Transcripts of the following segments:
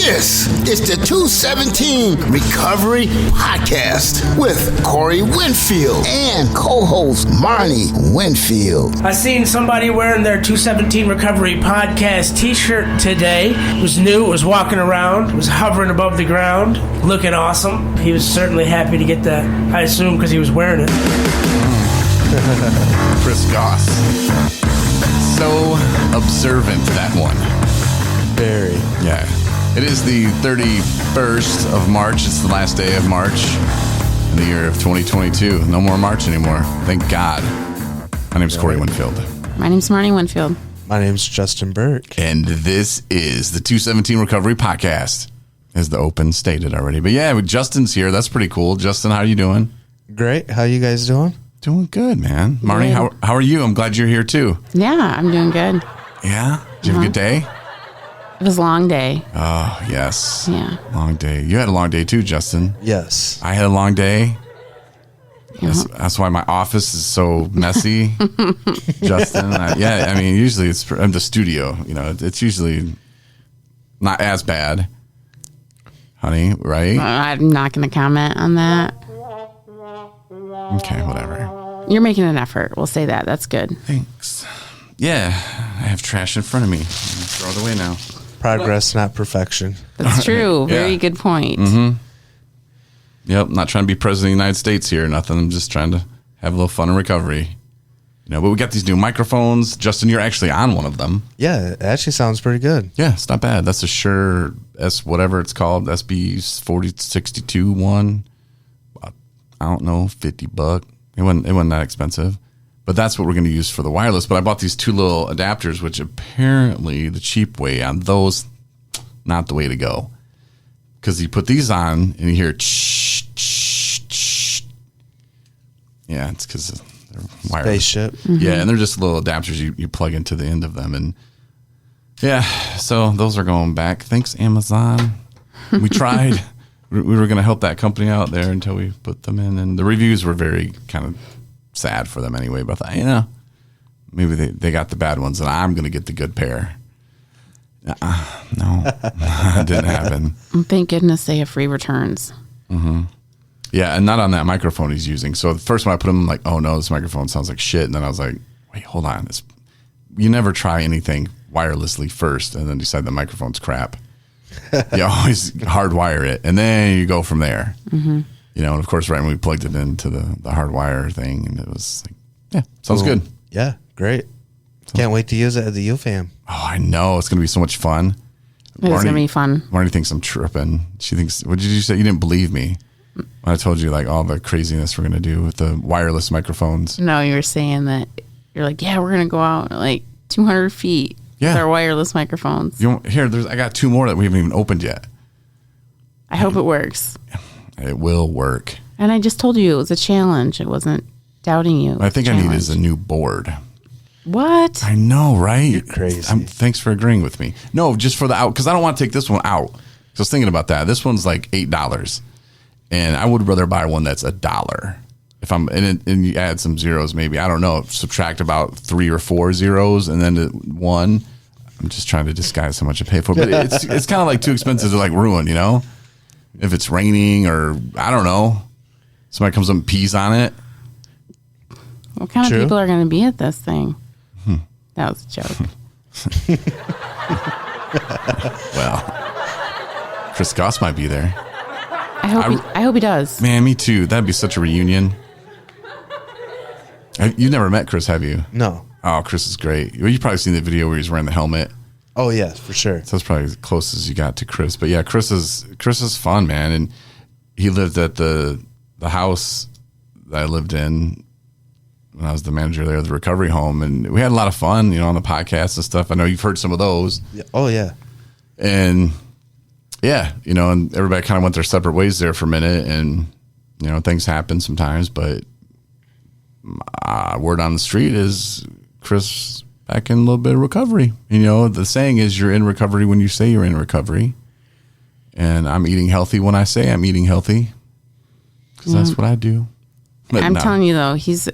This is the 217 Recovery Podcast with Corey Winfield and co-host Marney Winfield. I seen somebody wearing their 217 Recovery Podcast t-shirt today. It was new, it was walking around, it was hovering above the ground, looking awesome. He was certainly happy to get that, I assume, because he was wearing it. Chris Goss. So observant, that one. Very. Yeah. It is the 31st of March. It's the last day of March in the year of 2022. No more March anymore. Thank God. My name's Corey Winfield. My name's Marney Winfield. My name's Justin Burke. And this is the 217 Recovery Podcast, as the open stated already. But yeah, Justin's here. That's pretty cool. Justin, how are you doing? Great. How you guys doing? Doing good, man. Marney, how are you? I'm glad you're here too. Yeah, I'm doing good. Yeah? Did you have a good day? It was a long day. Oh, yes. Yeah. Long day. You had a long day too, Justin. Yes. I had a long day. Yeah. That's why my office is so messy, Justin. I mean, usually it's in the studio. You know, it's usually not as bad, honey, right? I'm not going to comment on that. Okay, whatever. You're making an effort. We'll say that. That's good. Thanks. Yeah, I have trash in front of me. I'm gonna throw it away now. Progress, not perfection. That's true. Very good point. Mm-hmm. Yep, not trying to be president of the United States here or nothing. I'm just trying to have a little fun in recovery. You know, but we got these new microphones. Justin, you're actually on one of them. Yeah, it actually sounds pretty good. Yeah, it's not bad. That's a Shure whatever it's called, SB 4062 one. I don't know, $50. It wasn't that expensive. But that's what we're going to use for the wireless. But I bought these two little adapters, which apparently the cheap way on those, not the way to go. Because you put these on and you hear yeah, it's because they're wireless. Spaceship. Mm-hmm. Yeah, and they're just little adapters you plug into the end of them. And yeah, so those are going back. Thanks, Amazon. We tried. We were going to help that company out there until we put them in. And the reviews were very kind of sad for them anyway. But I thought, maybe they got the bad ones and I'm going to get the good pair. No, it didn't happen. Thank goodness they have free returns. Mm-hmm. Yeah, and not on that microphone he's using. So the first one I put him like, oh no, this microphone sounds like shit. And then I was like, wait, hold on. You never try anything wirelessly first and then decide the microphone's crap. You always hardwire it and then you go from there. Mm-hmm. You know, and of course, right when we plugged it into the hardwire thing, and it was like, yeah, sounds good. Yeah, great. Can't wait to use it at the UFAM. Oh, I know. It's going to be so much fun. It's going to be fun. Marnie thinks I'm tripping. She thinks, what did you say? You didn't believe me when I told you like all the craziness we're going to do with the wireless microphones. No, you were saying that you're like, yeah, we're going to go out like 200 feet with our wireless microphones. I got two more that we haven't even opened yet. I hope it works. It will work. And I just told you it was a challenge. It wasn't doubting you. What I think I need is a new board. What? I know, right? You're crazy. Thanks for agreeing with me. No, just for the out, because I don't want to take this one out. So I was thinking about that. This one's like $8, and I would rather buy one that's $1. If I'm and you add some zeros, maybe I don't know. Subtract about 3 or 4 zeros, and then 1. I'm just trying to disguise how much I pay for, but it's kind of like too expensive to like ruin, you know. If it's raining or I don't know, somebody comes up and pees on it. What kind of people are going to be at this thing? That was a joke. Well, Chris Goss might be there. I hope he does. Man, me too. That'd be such a reunion. You've never met Chris, have you? No. Oh, Chris is great. Well, you've probably seen the video where he's wearing the helmet. Oh, yeah, for sure. So that's probably as close as you got to Chris. But yeah, Chris is fun, man. And he lived at the house that I lived in when I was the manager there of the recovery home. And we had a lot of fun, on the podcast and stuff. I know you've heard some of those. Yeah. Oh, yeah. And yeah, and everybody kind of went their separate ways there for a minute. And, things happen sometimes. But word on the street is Chris back in a little bit of recovery. The saying is you're in recovery when you say you're in recovery. And I'm eating healthy when I say I'm eating healthy. Because that's what I do. But I'm telling you, though, he's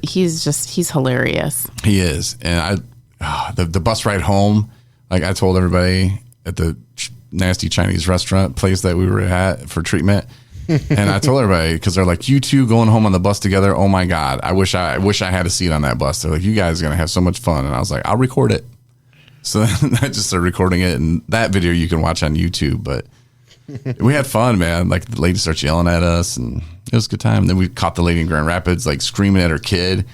hilarious. He is. And the bus ride home, like I told everybody at the nasty Chinese restaurant place that we were at for treatment. And I told everybody, because they're like, you two going home on the bus together. Oh my God. I wish I had a seat on that bus. They're like, you guys are going to have so much fun. And I was like, I'll record it. So then I just started recording it, and that video you can watch on YouTube. But we had fun, man. Like, the lady starts yelling at us, and it was a good time. And then we caught the lady in Grand Rapids, like, screaming at her kid.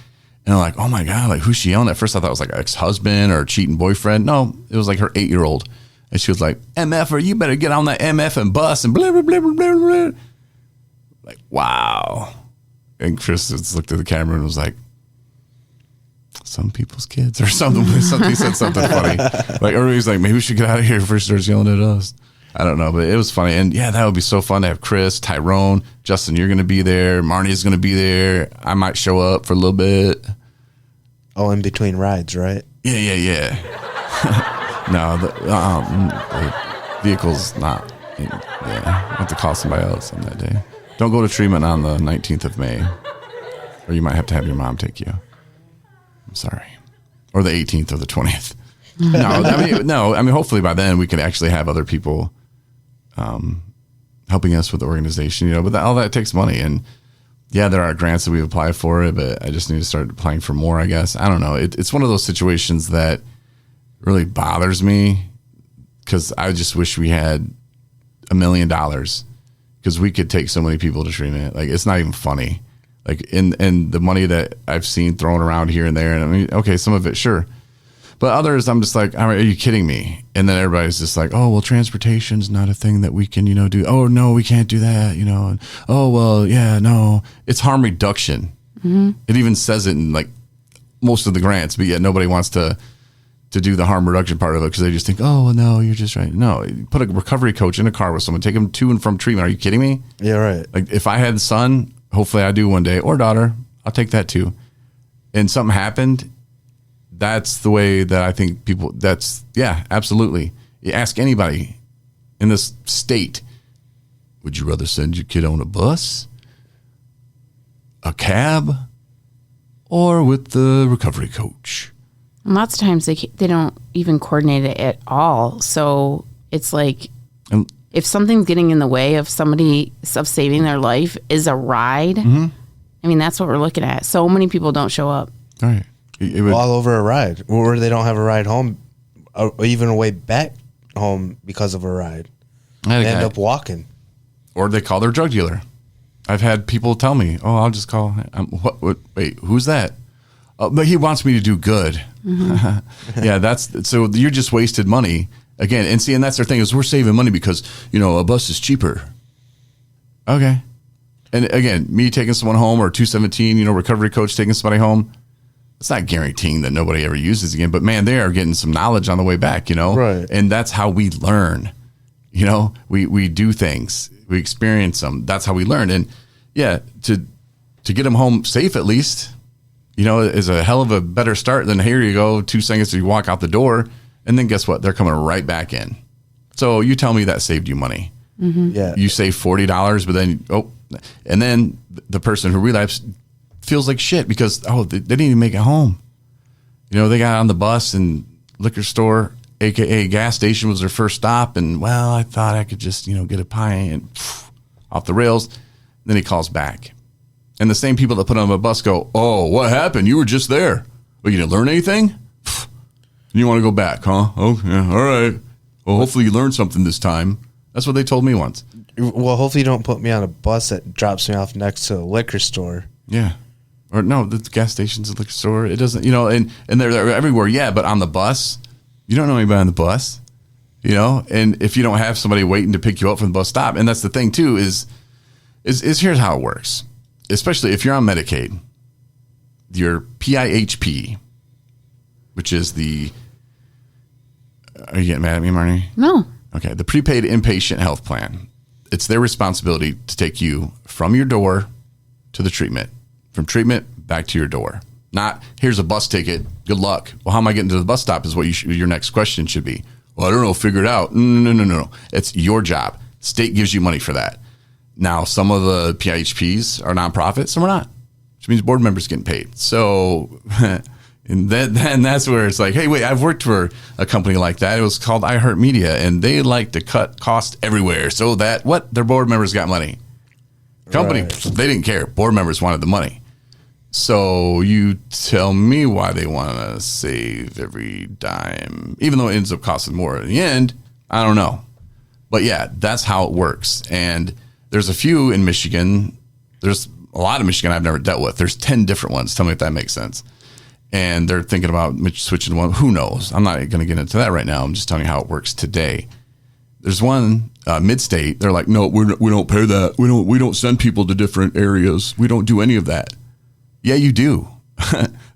And I'm like, oh my God, like, who's she yelling at? First I thought it was like an ex-husband or a cheating boyfriend. No, it was like her 8-year-old. And she was like, MFer, you better get on that MF and bus and blah, blah, blah, blah, blah, blah. Like, wow. And Chris just looked at the camera and was like, some people's kids or something. He said something funny. Like, everybody's like, maybe we should get out of here before she starts yelling at us. I don't know, but it was funny. And yeah, that would be so fun to have Chris, Tyrone, Justin, you're going to be there. Marnie's going to be there. I might show up for a little bit. Oh, in between rides, right? Yeah. No, the vehicle's not. Yeah, I have to call somebody else on that day. Don't go to treatment on the 19th of May, or you might have to have your mom take you. I'm sorry. Or the 18th or the 20th. No, I mean, hopefully by then we can actually have other people helping us with the organization, you know, but all that takes money. And yeah, there are grants that we've applied for it, but I just need to start applying for more, I guess. I don't know. It's one of those situations that really bothers me, because I just wish we had $1 million, because we could take so many people to treatment. Like, it's not even funny. Like, in the money that I've seen thrown around here and there, and I mean, okay, some of it, sure. But others, I'm just like, are you kidding me? And then everybody's just like, oh, well, transportation's not a thing that we can, you know, do. Oh, no, we can't do that, you know. And, oh, well, yeah, no. It's harm reduction. Mm-hmm. It even says it in, like, most of the grants, but yet nobody wants to do the harm reduction part of it, because they just think, oh, well, no, you're just right. No, put a recovery coach in a car with someone, take them to and from treatment. Are you kidding me? Yeah, right. Like, if I had a son, hopefully I do one day, or daughter, I'll take that too. And something happened, that's the way that I think people, yeah, absolutely. You ask anybody in this state, would you rather send your kid on a bus, a cab, or with the recovery coach? And lots of times they don't even coordinate it at all. So it's like, if something's getting in the way of somebody of saving their life is a ride. Mm-hmm. I mean, that's what we're looking at. So many people don't show up. All right. All over a ride, or they don't have a ride home, or even a way back home because of a ride. They end up walking. Or they call their drug dealer. I've had people tell me, oh, I'll just call. Wait, who's that? But he wants me to do good. Mm-hmm. Yeah, so you're just wasted money. Again, and that's their thing, is we're saving money because, you know, a bus is cheaper. Okay. And again, me taking someone home, or 217, you know, recovery coach taking somebody home, it's not guaranteeing that nobody ever uses again, but man, they are getting some knowledge on the way back, you know? Right. And that's how we learn. You know, we do things, we experience them. That's how we learn. And yeah, to get them home safe, at least, you know, is a hell of a better start than, here you go, 2 seconds you walk out the door, and then guess what? They're coming right back in. So you tell me that saved you money. Mm-hmm. Yeah. You save $40, but then, and then the person who relapsed feels like shit because, they didn't even make it home. You know, they got on the bus, and liquor store, AKA gas station, was their first stop. And, well, I thought I could just, you know, get a pint, and off the rails. Then he calls back. And the same people that put on the bus go, oh, what happened? You were just there. Well, you didn't learn anything? You want to go back, huh? Oh, yeah, all right. Well, hopefully you learned something this time. That's what they told me once. Well, hopefully you don't put me on a bus that drops me off next to a liquor store. Yeah. Or no, the gas station's a liquor store. It doesn't, you know, and they're everywhere. Yeah, but on the bus, you don't know anybody on the bus, you know? And if you don't have somebody waiting to pick you up from the bus stop, and that's the thing too, is here's how it works. Especially if you're on Medicaid, your PIHP, which is are you getting mad at me, Marnie? No. Okay. The prepaid inpatient health plan. It's their responsibility to take you from your door to the treatment, from treatment back to your door. Not, here's a bus ticket, good luck. Well, how am I getting to the bus stop is what your next question should be. Well, I don't know, figure it out. No. It's your job. State gives you money for that. Now, some of the PIHPs are nonprofit, some are not, which means board members getting paid. So And that's where it's like, hey, wait, I've worked for a company like that. It was called iHeartMedia, and they like to cut costs everywhere so that their board members got money. Company, They didn't care. Board members wanted the money. So you tell me why they want to save every dime, even though it ends up costing more in the end. I don't know. But yeah, that's how it works. And there's a few in Michigan. There's a lot of Michigan I've never dealt with. There's 10 different ones. Tell me if that makes sense. And they're thinking about switching to one. Who knows? I'm not going to get into that right now. I'm just telling you how it works today. There's one mid-state. They're like, no, we don't pay that. We don't send people to different areas. We don't do any of that. Yeah, you do.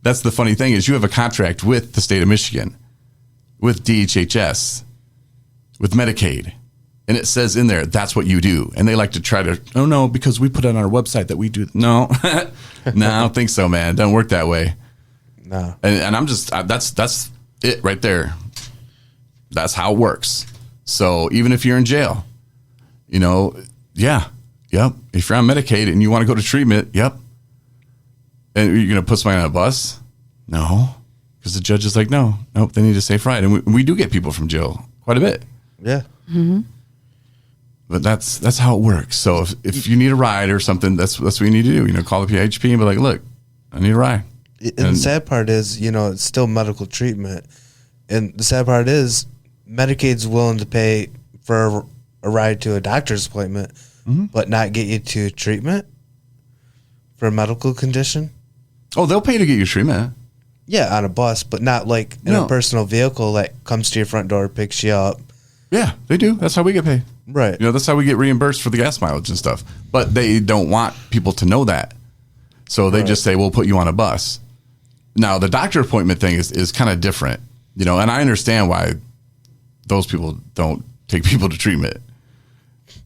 That's the funny thing is you have a contract with the state of Michigan, with DHHS, with Medicaid. And it says in there, that's what you do. And they like to try to, oh, no, because we put it on our website that we do. No, no, I don't think so, man. It doesn't work that way. No. And I'm just, that's it right there. That's how it works. So even if you're in jail, yep. If you're on Medicaid and you want to go to treatment, yep. And you're going to put somebody on a bus? No. Because the judge is like, nope, they need a safe ride. And we do get people from jail quite a bit. Yeah. Mm-hmm. But that's how it works. So if you need a ride or something, that's what you need to do. Call the PHP and be like, look, I need a ride. And the sad part is, it's still medical treatment. And the sad part is Medicaid's willing to pay for a ride to a doctor's appointment, but not get you to treatment for a medical condition. Oh, they'll pay to get you treatment. Yeah, on a bus, but not like in a personal vehicle that comes to your front door, picks you up. Yeah, they do. That's how we get paid. Right. That's how we get reimbursed for the gas mileage and stuff. But they don't want people to know that. So they just say, we'll put you on a bus. Now, the doctor appointment thing is kind of different, and I understand why those people don't take people to treatment.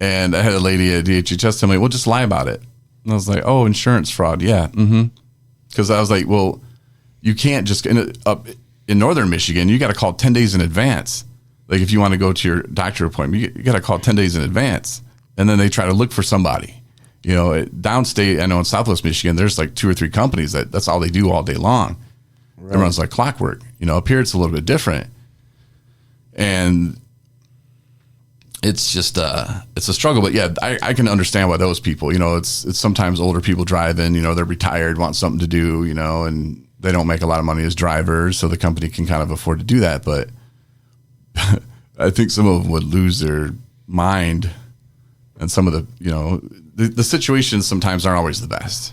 And I had a lady at DHHS tell me, well, just lie about it. And I was like, oh, insurance fraud. Yeah. Mm-hmm. Because I was like, well, you can't just, up in northern Michigan, you got to call 10 days in advance. Like if you want to go to your doctor appointment, you got to call 10 days in advance. And then they try to look for somebody. Downstate, I know in Southwest Michigan, there's like 2 or 3 companies that's all they do all day long. Right. It runs like clockwork. Up here it's a little bit different. And it's just it's a struggle. But yeah, I can understand why those people, it's sometimes older people driving, they're retired, want something to do, and they don't make a lot of money as drivers, so the company can kind of afford to do that. But I think some of them would lose their mind, and some of the situations sometimes aren't always the best.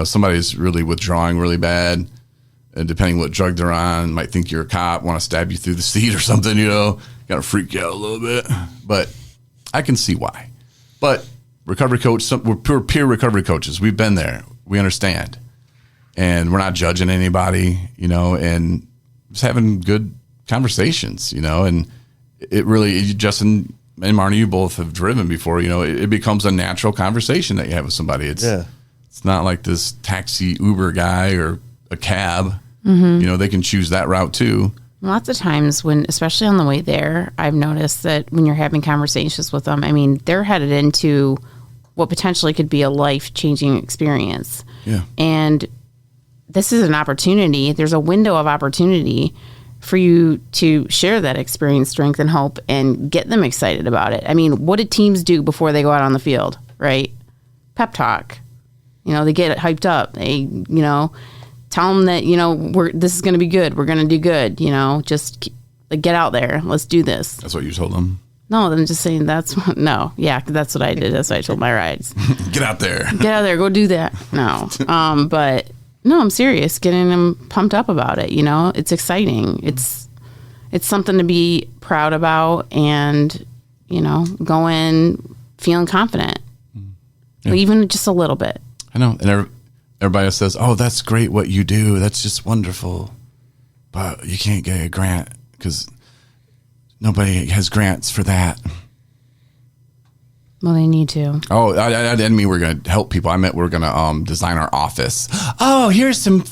Somebody's really withdrawing really bad, and depending what drug they're on, might think you're a cop, want to stab you through the seat or something, got to freak you out a little bit. But I can see why. But recovery coach, we're peer recovery coaches. We've been there. We understand. And we're not judging anybody, and just having good conversations, and it really, Justin and Marney, you both have driven before, it becomes a natural conversation that you have with somebody. It's not like this taxi Uber guy or a cab. Mm-hmm. They can choose that route too. Lots of times when, especially on the way there, I've noticed that when you're having conversations with them, they're headed into what potentially could be a life-changing experience. Yeah. And this is an opportunity. There's a window of opportunity for you to share that experience, strength, and hope and get them excited about it. What do teams do before they go out on the field, right? Pep talk. They get hyped up. They, tell them that, this is going to be good. We're going to do good. Just get out there. Let's do this. That's what you told them? No, I'm just saying that's what I did. That's what I told my rides. Get out there. Get out there. Go do that. No. But no, I'm serious. Getting them pumped up about it. It's exciting. It's something to be proud about and, go in feeling confident. Yeah. Even just a little bit. I know. And everybody says, oh, that's great what you do. That's just wonderful. But you can't get a grant because nobody has grants for that. Well, they need to. Oh, I didn't mean we're going to help people. I meant we're going to design our office. Oh, here's some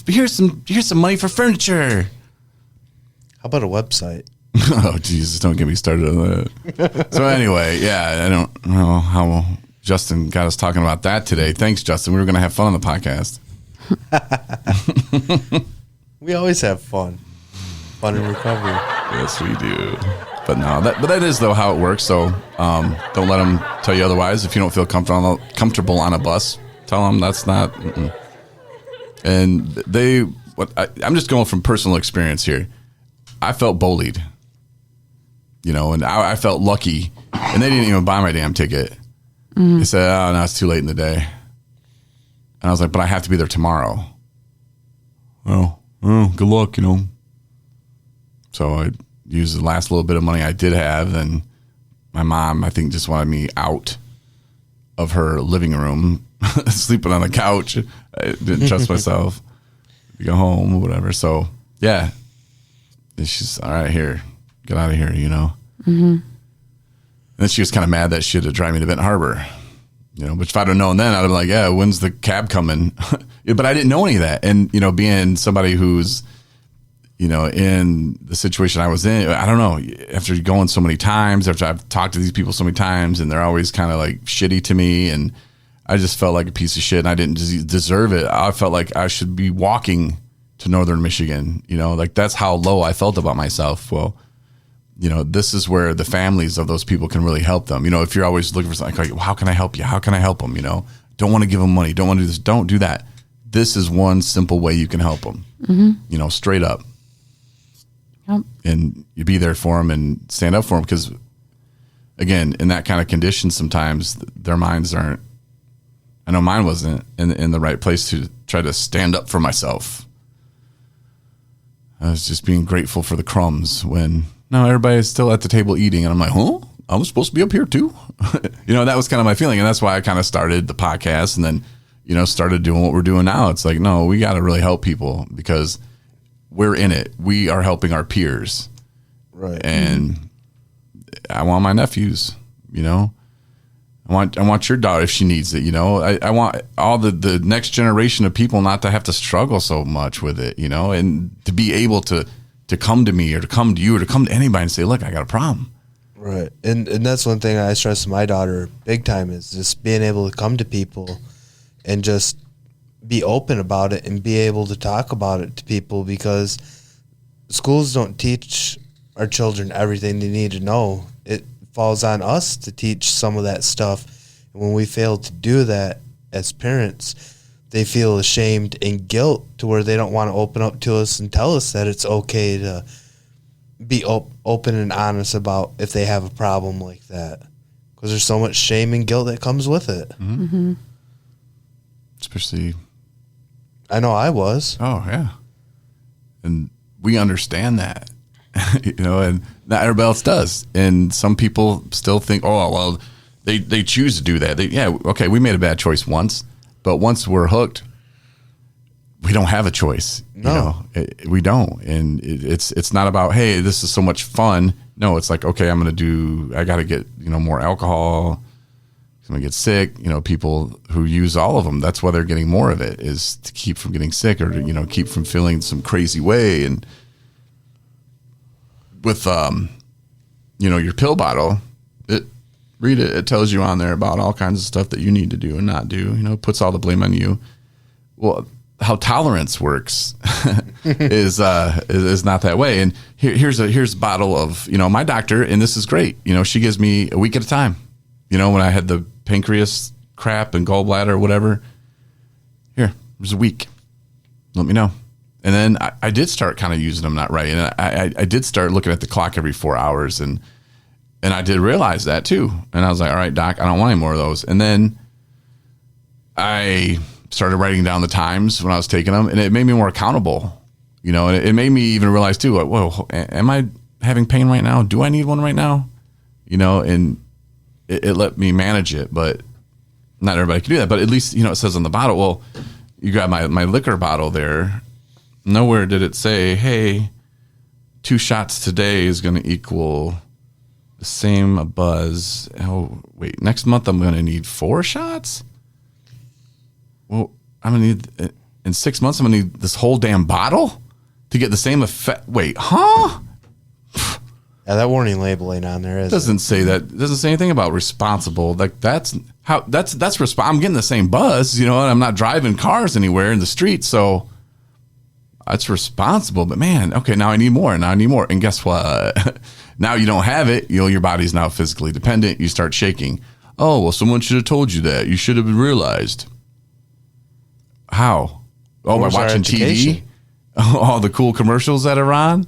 money for furniture. How about a website? Oh, Jesus, don't get me started on that. So anyway, yeah, I don't know how Justin got us talking about that today. Thanks, Justin. We were going to have fun on the podcast. We always have fun. Fun in recovery. Yes, we do. But no, that is though how it works. So don't let them tell you otherwise. If you don't feel comfortable on a bus, tell them that's not. Mm-mm. And I'm just going from personal experience here. I felt bullied, and I felt lucky, and they didn't even buy my damn ticket. They said, "Oh, no, it's too late in the day," and I was like, "But I have to be there tomorrow." Oh, good luck, So I used the last little bit of money I did have, and my mom, I think, just wanted me out of her living room, sleeping on the couch. I didn't trust myself to go home or whatever. So, yeah. And she's, all right, here, get out of here, Mm-hmm. And then she was kind of mad that she had to drive me to Benton Harbor, But if I'd have known then, I'd have been like, yeah, when's the cab coming? But I didn't know any of that. And, being somebody who's, in the situation I was in, I don't know, after going so many times, after I've talked to these people so many times, and they're always kind of like shitty to me, and I just felt like a piece of shit, and I didn't deserve it. I felt like I should be walking to Northern Michigan, like that's how low I felt about myself. Well, this is where the families of those people can really help them. If you're always looking for something like, how can I help you? How can I help them? Don't want to give them money. Don't want to do this. Don't do that. This is one simple way you can help them, straight up. Yep. And you be there for them and stand up for them. Because again, in that kind of condition, sometimes their minds aren't, I know mine wasn't in the right place to try to stand up for myself. I was just being grateful for the crumbs when everybody's still at the table eating. And I'm like, huh? I'm supposed to be up here too? That was kind of my feeling. And that's why I kind of started the podcast and then, started doing what we're doing now. It's like, no, we got to really help people because we're in it. We are helping our peers. Right. And I want my nephews, I want your daughter if she needs it, I want all the next generation of people not to have to struggle so much with it, and to be able to come to me or to come to you or to come to anybody and say, look, I got a problem. Right. And that's one thing I stress to my daughter big time is just being able to come to people and just be open about it and be able to talk about it to people, because schools don't teach our children everything they need to know. It falls on us to teach some of that stuff. And when we fail to do that as parents, they feel ashamed and guilt to where they don't want to open up to us and tell us that it's okay to be open and honest about if they have a problem like that. Because there's so much shame and guilt that comes with it. Mm-hmm. Especially... I know I was. Oh, yeah. And we understand that, and not everybody else does. And some people still think, oh, well, they choose to do that. Okay, we made a bad choice once, but once we're hooked, we don't have a choice. No. We don't. And it's not about, hey, this is so much fun. No, it's like, okay, I got to get, more alcohol. I'm going to get sick. People who use all of them, that's why they're getting more of it, is to keep from getting sick or to, keep from feeling some crazy way. And with, your pill bottle, read it. It tells you on there about all kinds of stuff that you need to do and not do. It puts all the blame on you. Well, how tolerance works is not that way. And here's a bottle of, my doctor, and this is great. She gives me a week at a time. When I had the pancreas crap and gallbladder or whatever, there's a week. Let me know. And then I did start kind of using them not right. And I did start looking at the clock every 4 hours. And I did realize that too. And I was like, all right, doc, I don't want any more of those. And then I started writing down the times when I was taking them, and it made me more accountable, and it made me even realize too, like, whoa, am I having pain right now? Do I need one right now? And it let me manage it, but not everybody can do that. But at least, it says on the bottle, well, you got my liquor bottle there. Nowhere did it say, hey, 2 shots today is going to equal the same a buzz. Oh, wait, next month I'm going to need 4 shots? Well, I'm going to need, in 6 months, I'm going to need this whole damn bottle to get the same effect. Wait, huh? Yeah, that warning label ain't on there, is it? Doesn't say that. It doesn't say anything about responsible. Like that's I'm getting the same buzz, and I'm not driving cars anywhere in the street, so That's responsible, but man, okay, now I need more. And guess what? Now you don't have it. Your body's now physically dependent. You start shaking. Oh, well, someone should have told you that. You should have realized. How? Oh, by watching TV? All the cool commercials that are on?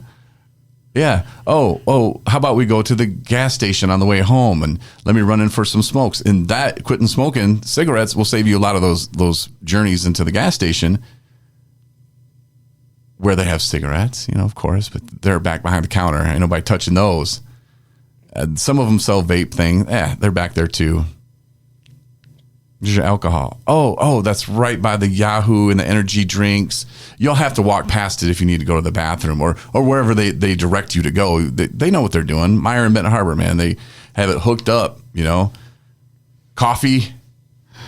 Yeah. Oh, how about we go to the gas station on the way home and let me run in for some smokes. And that quitting smoking cigarettes will save you a lot of those journeys into the gas station where they have cigarettes, of course, but they're back behind the counter. Ain't nobody touching those. Some of them sell vape thing. They're back there too. There's your alcohol. Oh, that's right by the Yahoo and the energy drinks. You'll have to walk past it if you need to go to the bathroom or wherever they direct you to go. They know what they're doing. Meyer and Benton Harbor, man, they have it hooked up, Coffee,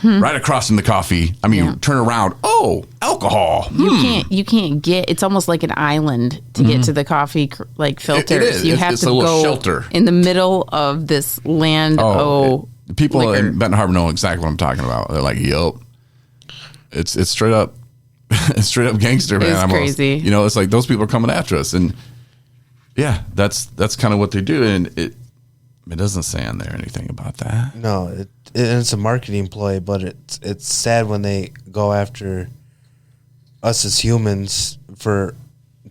right across from the coffee. I mean, turn around. Oh, alcohol. You can't get, it's almost like an island to get to the coffee filters. It is. You have it's to a little go shelter in the middle of this land. People liquor. in Benton Harbor know exactly what I'm talking about. They're like, "Yup, it's straight up, straight up gangster, man." It's crazy. It's like those people are coming after us, and yeah, that's kind of what they do, and it doesn't say on there anything about that. No, it's a marketing ploy, but it's sad when they go after us as humans to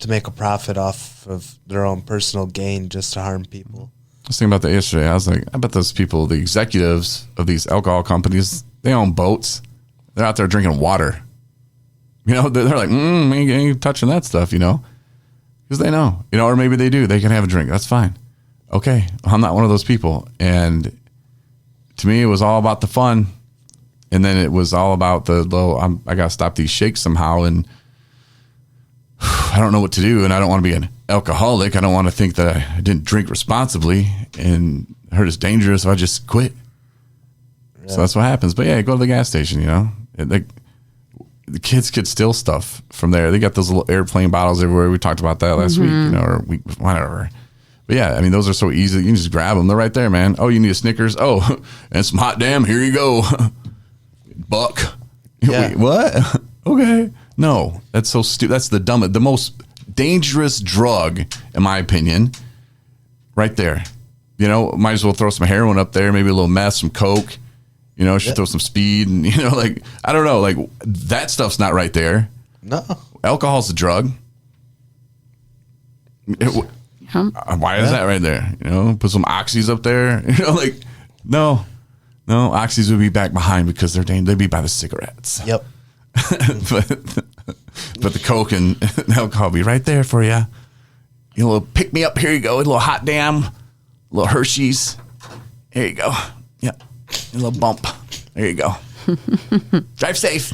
make a profit off of their own personal gain just to harm people. I was thinking about that yesterday. I was like, I bet those people, the executives of these alcohol companies, they own boats. They're out there drinking water. They're like, ain't touching that stuff, because they know, or maybe they do. They can have a drink. That's fine. Okay, I'm not one of those people. And to me, it was all about the fun. And then it was all about I got to stop these shakes somehow. And I don't know what to do. And I don't want to be an alcoholic. I don't want to think that I didn't drink responsibly and I heard it's dangerous, so I just quit. Yeah. So that's what happens. But yeah, go to the gas station, the kids could steal stuff from there. They got those little airplane bottles everywhere. We talked about that last week, or whatever. But yeah, I mean, those are so easy. You can just grab them. They're right there, man. Oh, you need a Snickers? Oh, and some hot damn. Here you go. Buck. Yeah. Wait, what? Okay. No, that's so stupid. That's the most dangerous drug, in my opinion, right there. Might as well throw some heroin up there, maybe a little meth, some coke. Should throw some speed, and I don't know, that stuff's not right there. No, alcohol's a drug. Why is that right there? Put some oxys up there. No, oxys would be back behind because they'd be by the cigarettes. Yep. but the coke and alcohol be right there for you. A little pick me up. Here you go. A little hot damn. A little Hershey's. Here you go. Yep. A little bump. There you go. Drive safe.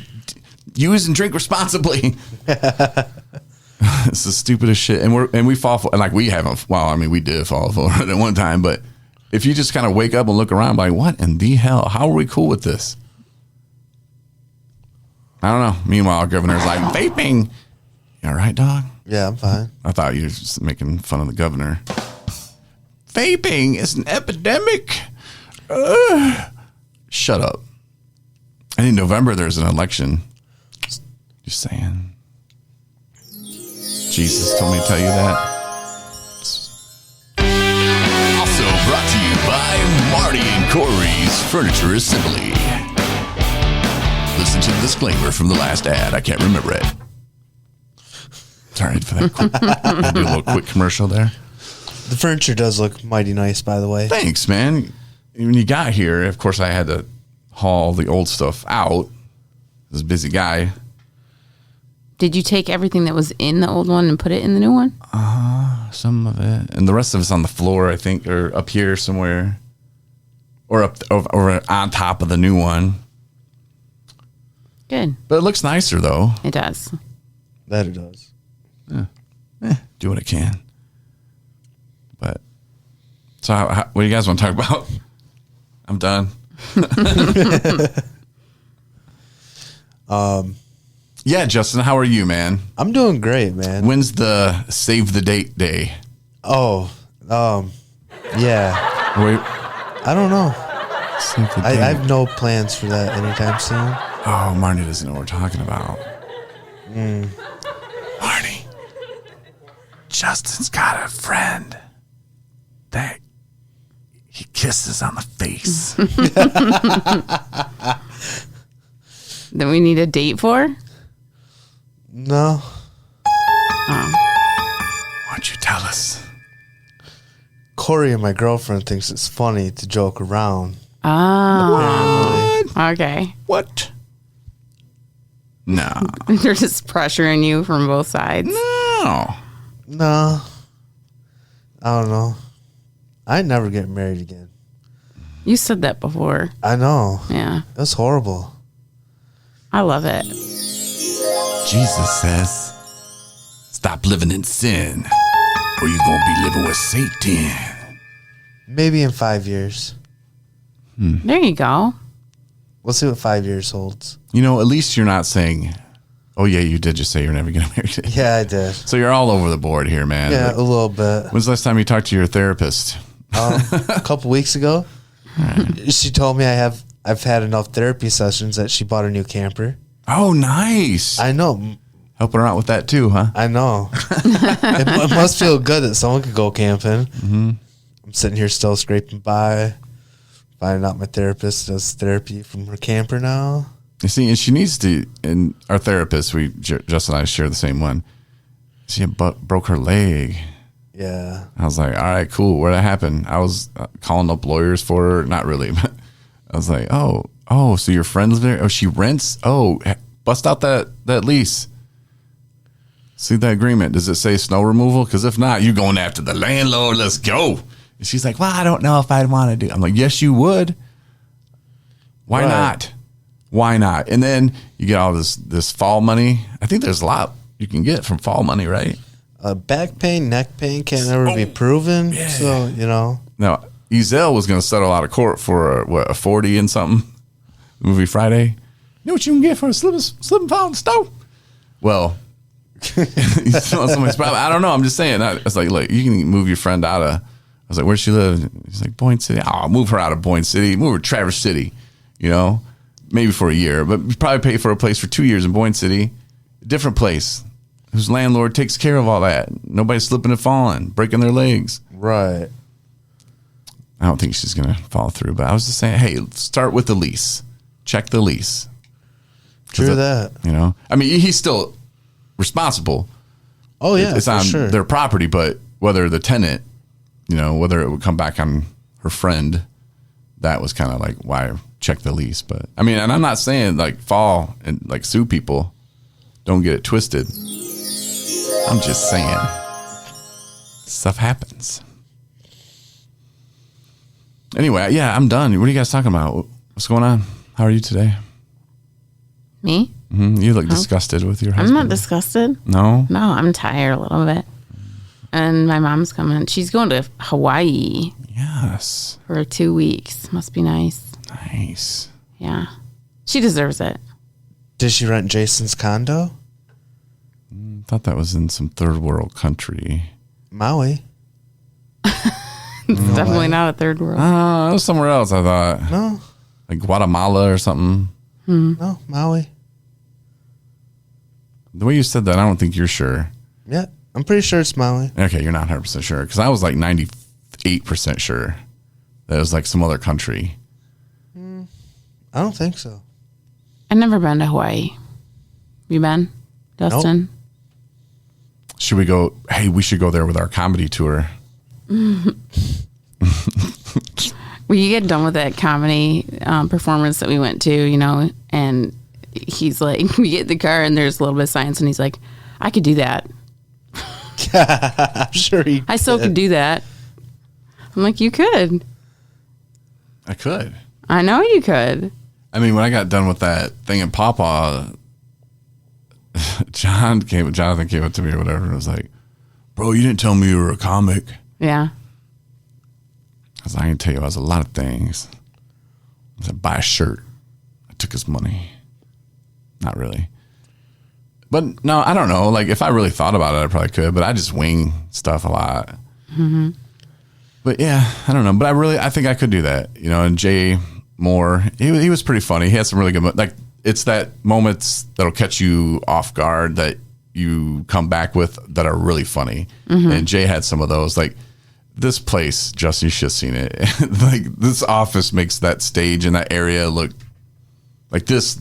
Use and drink responsibly. It's the stupidest shit. And we fall for, and we haven't. Well, I mean, we did fall for it at one time. But if you just kind of wake up and look around, like, what in the hell? How are we cool with this? I don't know. Meanwhile, governor's like, vaping. You all right, dog? Yeah, I'm fine. I thought you were just making fun of the governor. Vaping is an epidemic. Shut up. And in November, there's an election. Just saying. Jesus told me to tell you that. Also brought to you by Marney and Corey's Furniture Assembly. Listen to the disclaimer from the last ad. I can't remember it. Sorry for that. Do a little quick commercial there. The furniture does look mighty nice, by the way. Thanks, man. When you got here, of course, I had to haul the old stuff out. I was a busy guy. Did you take everything that was in the old one and put it in the new one? Some of it. And the rest of it's on the floor, I think, or up here somewhere. Or on top of the new one. Good. But it looks nicer, though. It does. That it does. Yeah. Do what I can. But, so what do you guys want to talk about? I'm done. Yeah, Justin, how are you, man? I'm doing great, man. When's the save the date day? Oh, yeah. Wait, I don't know. save the I date. have no plans for that anytime soon. Oh, Marnie doesn't know what we're talking about. Marnie. Justin's got a friend that he kisses on the face. That we need a date for? No. Why don't you tell us? Corey and my girlfriend thinks it's funny to joke around. Oh. Okay. What? No. They're just pressuring you from both sides. No. No. I don't know. I'd never get married again. You said that before. I know. Yeah. That's horrible. I love it. Jesus says, stop living in sin, or you're going to be living with Satan. Maybe in 5 years. There you go. We'll see what 5 years holds. You know, at least you're not saying, oh, yeah, you did just say you're never going to marry again. Yeah, I did. So you're all over the board here, man. Yeah, a little bit. When's the last time you talked to your therapist? A couple weeks ago, she told me I've had enough therapy sessions that she bought a new camper. Oh, nice. I know. Helping her out with that too, huh? I know. It must feel good that someone could go camping. Mm-hmm. I'm sitting here still scraping by, finding out my therapist does therapy from her camper now. You see, and she needs to, and our therapist, Justin and I share the same one. She broke her leg. Yeah. I was like, all right, cool. Where'd that happen? I was calling up lawyers for her. Not really, but I was like, oh, so your friend lives there? Oh, she rents? Oh, bust out that lease. See that agreement. Does it say snow removal? Because if not, you're going after the landlord. Let's go. And she's like, well, I don't know if I'd want to do. I'm like, yes, you would. Why Right. not? Why not? And then you get all this fall money. I think there's a lot you can get from fall money, right? Back pain, neck pain can't ever be proven. Yeah. So, Now, Ezel was going to settle out of court for a 40 and something. Movie Friday. You know what you can get for a slip and fall in the stove? Well, he's on somebody's problem. I don't know. I'm just saying. I was like, look, you can move your friend out of. I was like, where's she live? He's like, Boyne City. Oh, I'll move her out of Boyne City. Move her to Traverse City. Maybe for a year, but probably pay for a place for 2 years in Boyne City. A different place whose landlord takes care of all that. Nobody's slipping and falling, breaking their legs. right. I don't think she's going to follow through, but I was just saying, hey, start with the lease. Check the lease. True that. I mean, he's still responsible. Oh, yeah. It's for on sure. their property, but whether the tenant, whether it would come back on her friend, that was kind of like why check the lease. But I mean, and I'm not saying like fall and like sue people. Don't get it twisted. I'm just saying stuff happens. Anyway, yeah, I'm done. What are you guys talking about? What's going on? How are you today? Me? Mm-hmm. You look disgusted with your husband. I'm not disgusted. No? No, I'm tired a little bit. And my mom's coming. She's going to Hawaii Yes. for 2 weeks. Must be nice. Nice. Yeah. She deserves it. Did she rent Jason's condo? I thought that was in some third world country. Maui. It's definitely not a third world. It was somewhere else, I thought. No. Like Guatemala or something. No, Maui. The way you said that, I don't think you're sure. Yeah, I'm pretty sure it's Maui. Okay, you're not 100% sure. Because I was like 98% sure that it was like some other country. I don't think so. I've never been to Hawaii. You been, Dustin? Should we go? Hey, we should go there with our comedy tour. Well, you get done with that comedy performance that we went to, and he's like, we get in the car and there's a little bit of science, and he's like, I could do that. I'm sure he I still could do that. I'm like, you could. I could. I know you could. I mean, when I got done with that thing in Pawpaw, Jonathan came up to me or whatever and was like, bro, you didn't tell me you were a comic. Yeah. I was like, I can tell you, I was a lot of things. I said, buy a shirt. I took his money. Not really. But no, I don't know. Like, if I really thought about it, I probably could. But I just wing stuff a lot. Mm-hmm. But yeah, I don't know. But I think I could do that. And Jay Moore, he was pretty funny. He had some really good, it's that moments that'll catch you off guard that you come back with that are really funny. And Jay had some of those. Like this place, Justin, you should have seen it. Like this office makes that stage in that area look like this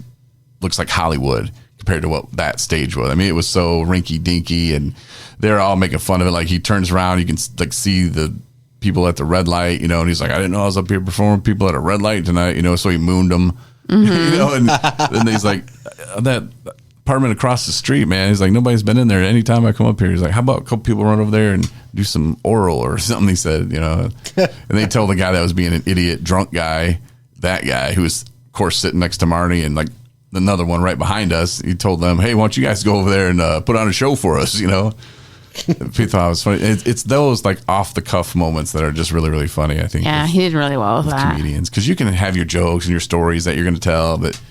looks like Hollywood compared to what that stage was. I mean, it was so rinky dinky, and they're all making fun of it. Like he turns around, you can like see the people at the red light, you know, and he's like, I didn't know I was up here performing people at a red light tonight, you know, so he mooned them, you know, and then he's like, that apartment across the street, man, he's like, nobody's been in there. Anytime I come up here, he's like, how about a couple people run over there and do some oral or something, he said, you know, and they told the guy that was being an idiot drunk guy, that guy who was, of course, sitting next to Marnie and like another one right behind us, he told them, hey, why don't you guys go over there and put on a show for us, you know. People thought it was funny. It's those like off the cuff moments that are just really, really funny, I think. Yeah, he did really well with that. Comedians, because you can have your jokes and your stories that you're going to tell, but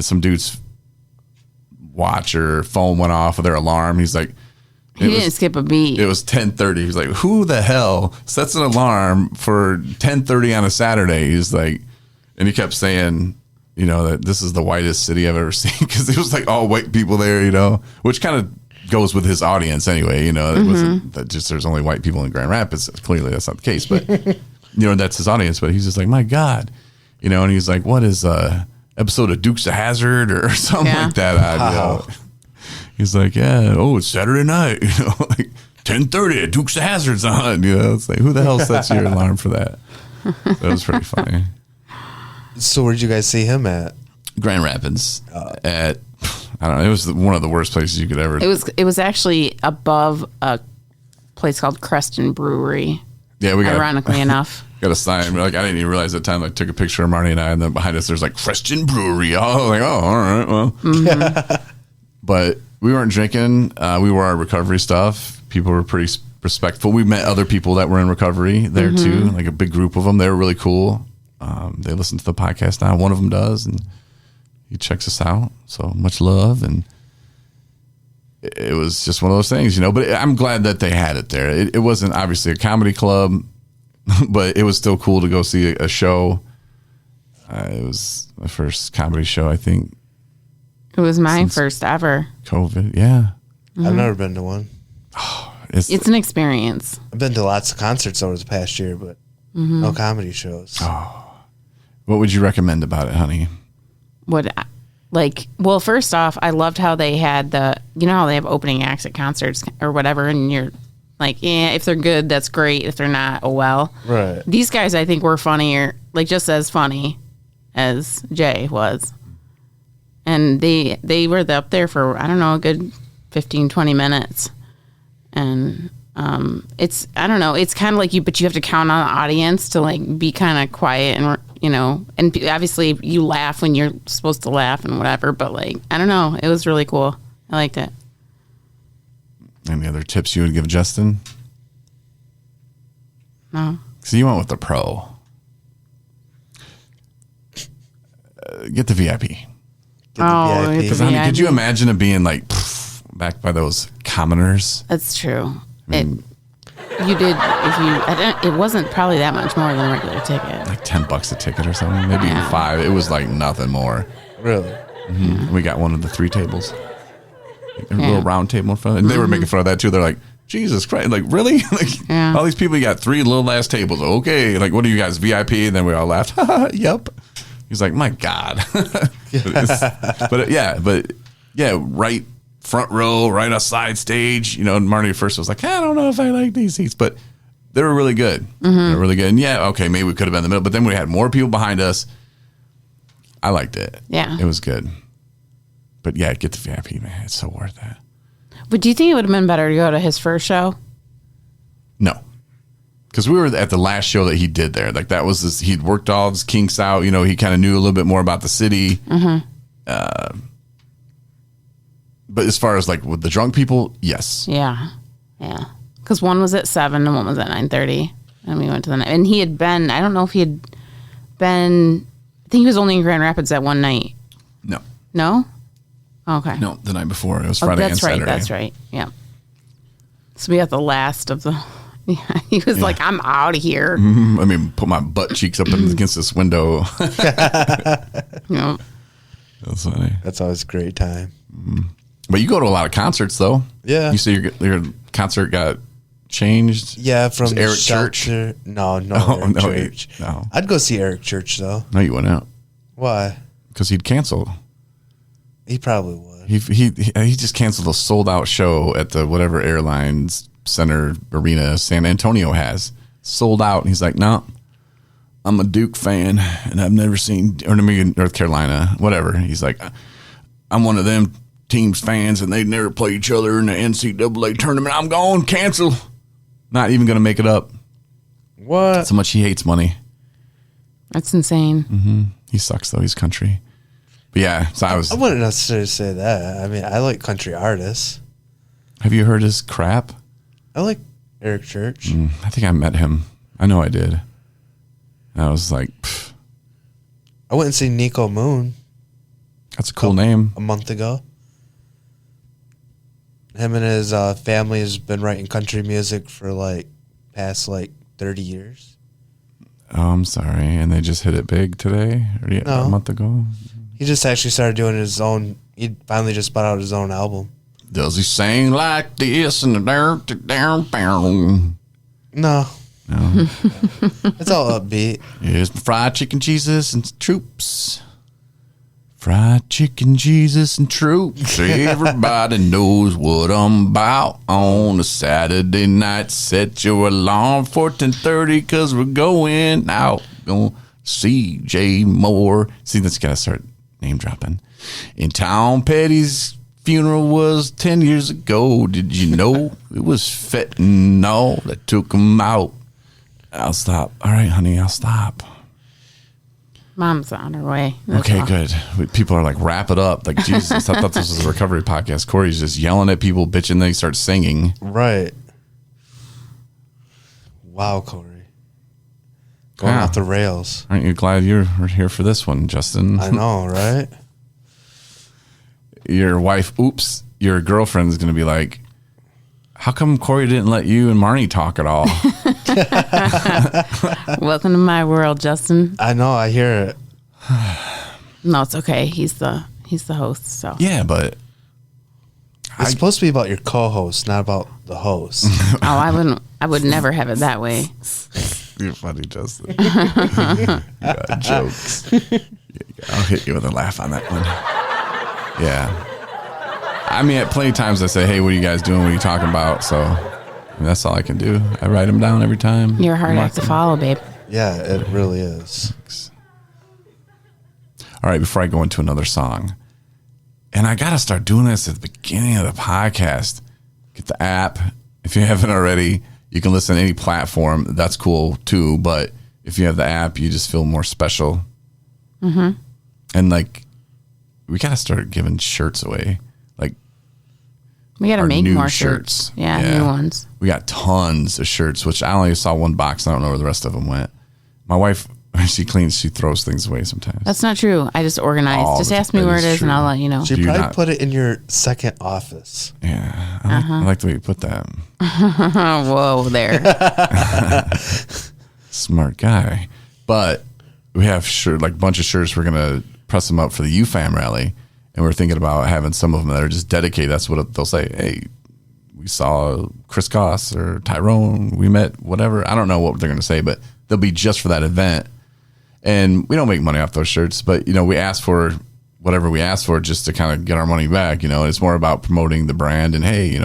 some dude's watch or phone went off with their alarm. He's like, he didn't skip a beat. It was 10:30. He's like, who the hell sets an alarm for 10:30 on a Saturday? He's like, and he kept saying, you know, that this is the whitest city I've ever seen, because it was like all white people there, you know, which kind of goes with his audience anyway, you know. It wasn't that just there's only white people in Grand Rapids. Clearly that's not the case, but you know, that's his audience. But he's just like, my God, you know, and he's like, what is episode of Dukes of Hazzard or something like that? You know? He's like, yeah, oh, it's Saturday night, you know, like 10:30 at Dukes of Hazzard's on, you know. It's like, who the hell sets your alarm for that? That was pretty funny. So where'd you guys see him at? Grand Rapids at, I don't know, it was one of the worst places you could ever. It was actually above a place called Creston Brewery. Yeah, we got, ironically enough, got a sign. Like I didn't even realize at the time. I took a picture of Marnie and I, and then behind us there's like Creston Brewery. Oh, like all right, well. But we weren't drinking. We were our recovery stuff. People were pretty respectful. We met other people that were in recovery there too, like a big group of them. They were really cool. They listen to the podcast now. One of them does, and he checks us out. So much love. And it was just one of those things, you know, but I'm glad that they had it there. It wasn't obviously a comedy club, but it was still cool to go see a show. It was my first comedy show, I think. It was my first ever. COVID, yeah. I've never been to one. It's an experience. I've been to lots of concerts over the past year, but no comedy shows. What would you recommend about it, honey? Well, first off, I loved how they had you know how they have opening acts at concerts or whatever, and you're like, yeah, if they're good, that's great. If they're not, oh well. Right. These guys, I think, were funnier, like just as funny as Jay was. And they were up there for, I don't know, a good 15, 20 minutes. And it's, I don't know, it's kind of like but you have to count on the audience to like be kind of quiet and, you know, and obviously you laugh when you're supposed to laugh and whatever, but like, I don't know, it was really cool. I liked it. Any other tips you would give Justin? No. So you went with the pro. Get the VIP. Get the VIP. Get the Honey, VIP. could you imagine it being like back by those commoners? That's true. I mean, You did, it wasn't probably that much more than a regular ticket. like $10 a ticket or something, maybe even $5. It was like nothing more. Really? Mm-hmm. We got one of the 3 tables, a little round table in front, and they were making fun of that too. They're like, Jesus Christ, like really? Like all these people, you got 3 little ass tables. Okay, like what are you guys, VIP? And then we all laughed. Yep. He's like, my God. but right front row, right on side stage. You know, and Marnie at first was like, I don't know if I like these seats, but they were really good. They were really good. And okay, maybe we could have been in the middle, but then we had more people behind us. I liked it. Yeah. It was good. But yeah, get the VIP, man. It's so worth that. But do you think it would have been better to go to his first show? No. Because we were at the last show that he did there. Like that was he'd worked all his kinks out. You know, he kind of knew a little bit more about the city. But as far as like with the drunk people, yes. Yeah. Yeah. Because one was at 7 and one was at 9:30. And we went to and he had been, I don't know if he had been, I think he was only in Grand Rapids that one night. No. No? Okay. No, the night before. It was Friday and Saturday. That's right. Yeah. So we got the last of the, he was like, I'm out of here. Mm-hmm. I mean, put my butt cheeks up against this window. Yeah. That's funny. That's always a great time. But you go to a lot of concerts, though. Yeah. You say your concert got changed? Yeah, from Was Eric Church? Shelter. No, Oh, Eric no, Church. no. I'd go see Eric Church, though. No, you wouldn't. Why? Because he'd cancel. He probably would. He just canceled a sold out show at the whatever airlines center arena San Antonio has. Sold out. And he's like, no, I'm a Duke fan and I've never seen, or maybe North Carolina, whatever. He's like, I'm one of them teams fans and they never play each other in the NCAA tournament. I'm going cancel. Not even going to make it up. What? That's how much he hates money. That's insane. He sucks though. He's country. But yeah, so I wouldn't necessarily say that. I mean, I like country artists. Have you heard his crap? I like Eric Church. I think I met him. I know I did. And I was like, pff, I went and see Nico Moon that's a cool name. a month ago. Him and his family has been writing country music for past 30 years. Oh, I'm sorry. And they just hit it big today? Or a month ago? He just actually started doing his own. He finally just put out his own album. Does he sing like this and the down? No. It's all upbeat. Here's my fried chicken, Jesus, and troops. Fried chicken, Jesus, and troops. Everybody knows what I'm about on a Saturday night. Set your alarm for 10:30 because we're going out. Gonna see Jay Moore. See, that's got to start name dropping. In Tom Petty's funeral was 10 years ago. Did you know it was fentanyl that took him out? I'll stop. All right, honey, I'll stop. Mom's on her way. That's Okay, all. good. People are like, wrap it up. Like, Jesus, I thought this was a recovery podcast. Corey's just yelling at people, bitching, then he starts singing. Right. Wow, Corey. Going off the rails. Aren't you glad you're here for this one, Justin? I know, right? Your wife, your girlfriend's going to be like, how come Corey didn't let you and Marnie talk at all? Welcome to my world, Justin. I know, I hear it. No, it's okay. He's the host. So Yeah, but It's supposed to be about your co-host, not about the host. I would never have it that way. you're funny, Justin. You got jokes. I'll hit you with a laugh on that one. Yeah. I mean, at plenty of times I say, hey, what are you guys doing? What are you talking about? So that's all I can do. I write them down every time. You're a hard act to follow, babe. Yeah, it really is. All right, before I go into another song, and I got to start doing this at the beginning of the podcast. Get the app. If you haven't already, you can listen to any platform. That's cool too. But if you have the app, you just feel more special. Mm-hmm. And we got to start giving shirts away. We got to Our make new more shirts. Yeah, new ones. We got tons of shirts, which I only saw one box. I don't know where the rest of them went. My wife, she throws things away sometimes. That's not true. I just organize. Just ask me where it is and I'll let you know. She probably put it in your second office. Yeah, I like the way you put that. Whoa, there. Smart guy. But we have a bunch of shirts. We're going to press them up for the UFAM rally. And we're thinking about having some of them that are just dedicated. That's what they'll say. Hey, we saw Chris Goss or Tyrone. We met whatever. I don't know what they're going to say, but they'll be just for that event. And we don't make money off those shirts, but, we ask for whatever we ask for just to kind of get our money back. It's more about promoting the brand. And, hey,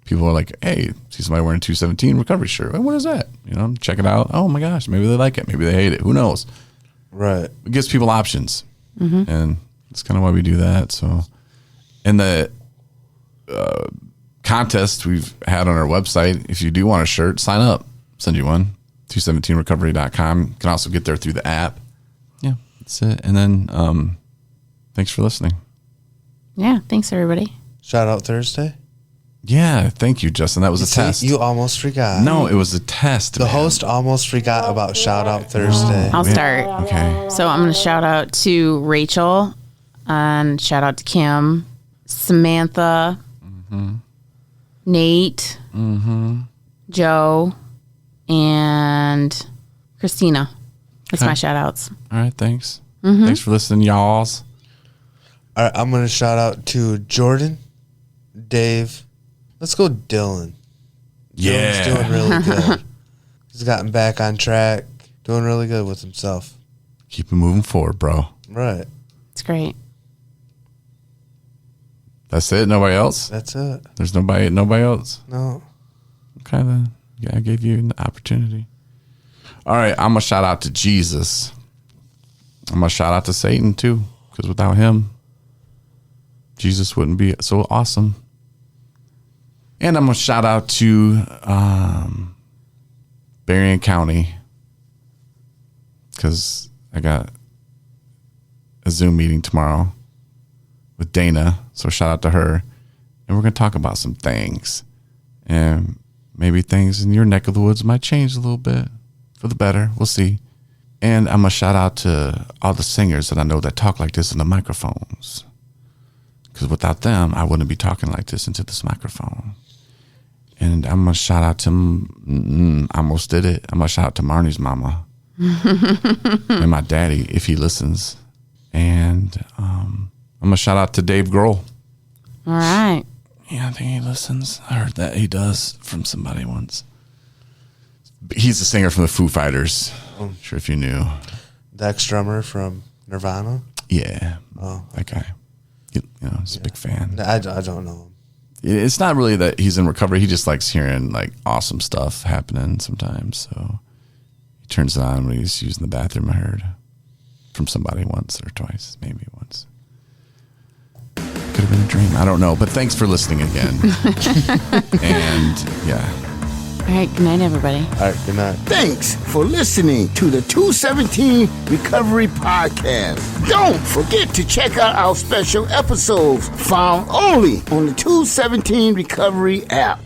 people are like, hey, see somebody wearing 217 recovery shirt. Well, what is that? Check it out. Oh, my gosh. Maybe they like it. Maybe they hate it. Who knows? Right. It gives people options. Mm-hmm. And that's kind of why we do that. So, and the contest we've had on our website, if you do want a shirt, sign up. Send you one. 217recovery.com. You can also get there through the app. Yeah, that's it. And then thanks for listening. Yeah, thanks, everybody. Shout out Thursday. Yeah, thank you, Justin. That was a test. You almost forgot. No, it was a test. The host almost forgot about Shout Out Thursday. I'll start. Okay. So I'm going to shout out to Rachel and shout out to Kim, Samantha, Nate, Joe, and Christina. That's my shout outs. All right, thanks. Thanks for listening, y'alls. All right, I'm going to shout out to Jordan, Dave. Let's go Dylan. Yeah. Dylan's doing really good. He's gotten back on track. Doing really good with himself. Keep it moving forward, bro. Right. It's great. That's it? Nobody else? That's it. There's nobody else? No. Okay, then. Yeah, I gave you an opportunity. All right, I'm going to shout out to Jesus. I'm going to shout out to Satan, too, because without him, Jesus wouldn't be so awesome. And I'm going to shout out to Berrien County, because I got a Zoom meeting tomorrow with Dana. So shout out to her. And we're going to talk about some things. And maybe things in your neck of the woods might change a little bit for the better. We'll see. And I'm going to shout out to all the singers that I know that talk like this in the microphones. Because without them, I wouldn't be talking like this into this microphone. And I'm going to shout out to, I almost did it. I'm going to shout out to Marnie's mama and my daddy if he listens. And I'm going to shout out to Dave Grohl. All right. Yeah, I think he listens. I heard that he does from somebody once. He's the singer from the Foo Fighters. I'm sure if you knew. The ex-drummer from Nirvana? Yeah. Oh. That guy. He's a big fan. I don't know him. It's not really that he's in recovery. He just likes hearing like awesome stuff happening sometimes. So he turns it on when he's using the bathroom, I heard. From somebody once or twice, maybe once. Could have been a dream. I don't know. But thanks for listening again. And yeah. All right. Good night, everybody. All right. Good night. Thanks for listening to the 217 Recovery Podcast. Don't forget to check out our special episodes found only on the 217 Recovery app.